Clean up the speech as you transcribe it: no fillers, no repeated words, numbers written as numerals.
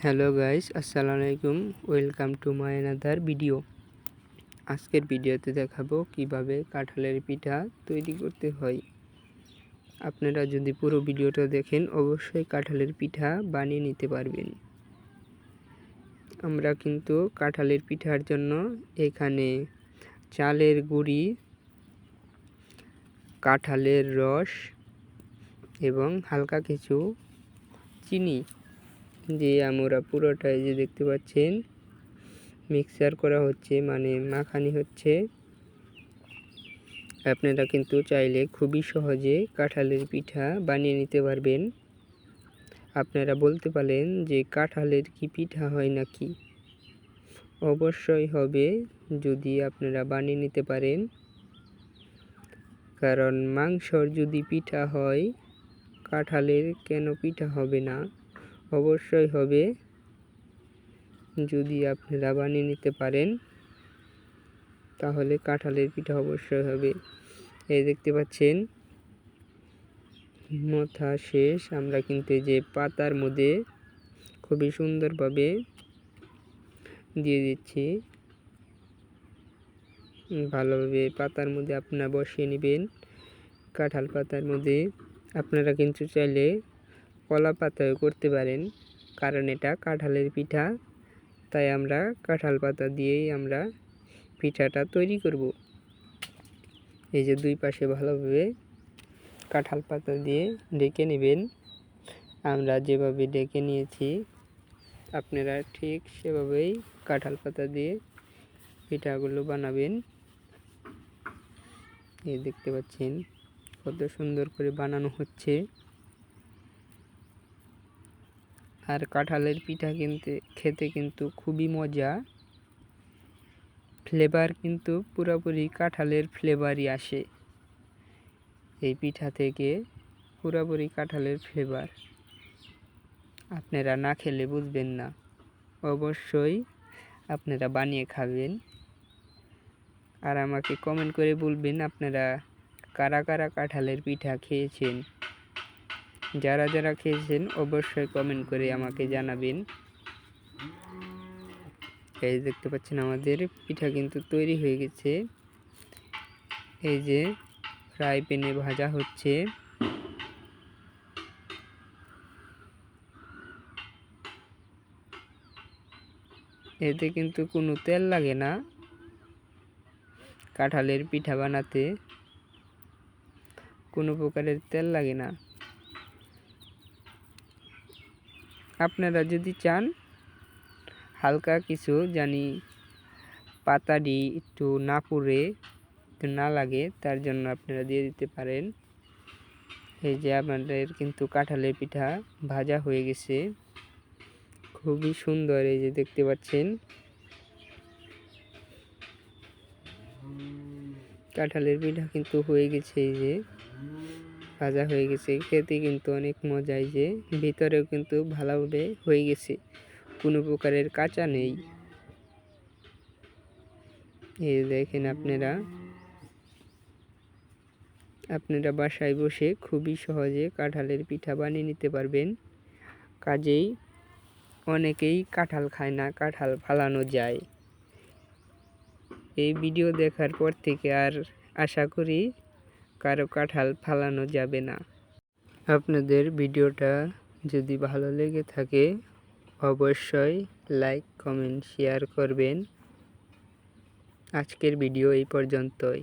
Hello guys, আসসালামু আলাইকুম। Welcome to my another video. আজকের ভিডিওতে দেখাবো কিভাবে কাঁঠালের পিঠা তৈরি করতে হয়। আপনারা যদি পুরো ভিডিওটা দেখেন অবশ্যই কাঁঠালের পিঠা বানিয়ে নিতে পারবেন। আমরা কিন্তু কাঁঠালের পিঠার জন্য এখানে চালের গুঁড়ি, কাঁঠালের রস এবং হালকা কিছু চিনি দিয়ে আমরা পুরোটাই যে দেখতে পাচ্ছেন মিক্সার করা হচ্ছে, মানে মাখানি হচ্ছে। আপনারা কিন্তু চাইলে খুবই সহজে কাঁঠালের পিঠা বানিয়ে নিতে পারবেন। আপনারা বলতে পারেন যে কাঁঠালের কি পিঠা হয় নাকি? অবশ্যই হবে যদি আপনারা বানিয়ে নিতে পারেন, কারণ মাংসর যদি পিঠা হয় কাঁঠালের কেন পিঠা হবে না? অবশ্যই হবে যদি আপনারা বানিয়ে নিতে পারেন, তাহলে কাঁঠালের পিঠা অবশ্যই হবে। এই দেখতে পাচ্ছেন মাথা শেষ। আমরা কিন্তু যে পাতার মধ্যে খুবই সুন্দরভাবে দিয়ে দিচ্ছি। ভালোভাবে পাতার মধ্যে আপনারা বসিয়ে নেবেন। কাঁঠাল পাতার মধ্যে আপনারা কিন্তু চাইলে কলা পাতাও করতে পারেন, কারণ এটা কাঁঠালের পিঠা, তাই আমরা কাঁঠাল পাতা দিয়েই আমরা পিঠাটা তৈরি করব। এই যে দুই পাশে ভালোভাবে কাঁঠাল পাতা দিয়ে ঢেকে নেবেন। আমরা যেভাবে ঢেকে নিয়েছি আপনারা ঠিক সেভাবেই কাঁঠাল পাতা দিয়ে পিঠাগুলো বানাবেন। এই দেখতে পাচ্ছেন কত সুন্দর করে বানানো হচ্ছে। আর কাঁঠালের পিঠা খেতে কিন্তু খুবই মজা। ফ্লেভার কিন্তু পুরোপুরি কাঁঠালের ফ্লেভারই আসে এই পিঠা থেকে, পুরোপুরি কাঁঠালের ফ্লেভার। আপনারা না খেলে বুঝবেন না। অবশ্যই আপনারা বানিয়ে খাবেন আর আমাকে কমেন্ট করে বলবেন আপনারা কারা কারা কাঁঠালের পিঠা খেয়েছেন। যারা যারা খেয়েছেন অবশ্যই কমেন্ট করে আমাকে জানাবেন। এই দেখতে পাচ্ছেন আমাদের পিঠা কিন্তু তৈরি হয়ে গেছে। এই যে ফ্রাই প্যানে ভাজা হচ্ছে। এতে কিন্তু কোনো তেল লাগে না। কাঁঠালের পিঠা বানাতে কোনো প্রকারের তেল লাগে না। আপনারা যদি চান হালকা কিছু পাতাটি একটু না পুড়ে না লাগে, তার জন্য আপনারা দিয়ে দিতে পারেন। এই যে আপনাদের কিন্তু কাঁঠালের পিঠা ভাজা হয়ে গেছে, খুবই সুন্দর। এই যে দেখতে পাচ্ছেন কাঁঠালের পিঠা কিন্তু হয়ে গেছে, এই যে ভাজা হয়ে গেছে। খেতে কিন্তু অনেক মজা। এই যে ভিতরেও কিন্তু ভালোভাবে হয়ে গেছে, কোনো প্রকারের কাঁচা নেই। এই দেখেন আপনারা বাসায় বসে খুবই সহজে কাঁঠালের পিঠা বানিয়ে নিতে পারবেন। কাজেই অনেকেই কাঁঠাল খায় না, কাঁঠাল ফালানো যায়। এই ভিডিও দেখার পর থেকে আর আশা করি কারো কাঁঠাল ফালানো যাবে না। আপনাদের ভিডিওটা যদি ভালো লেগে থাকে অবশ্যই লাইক, কমেন্ট, শেয়ার করবেন। আজকের ভিডিও এই পর্যন্তই।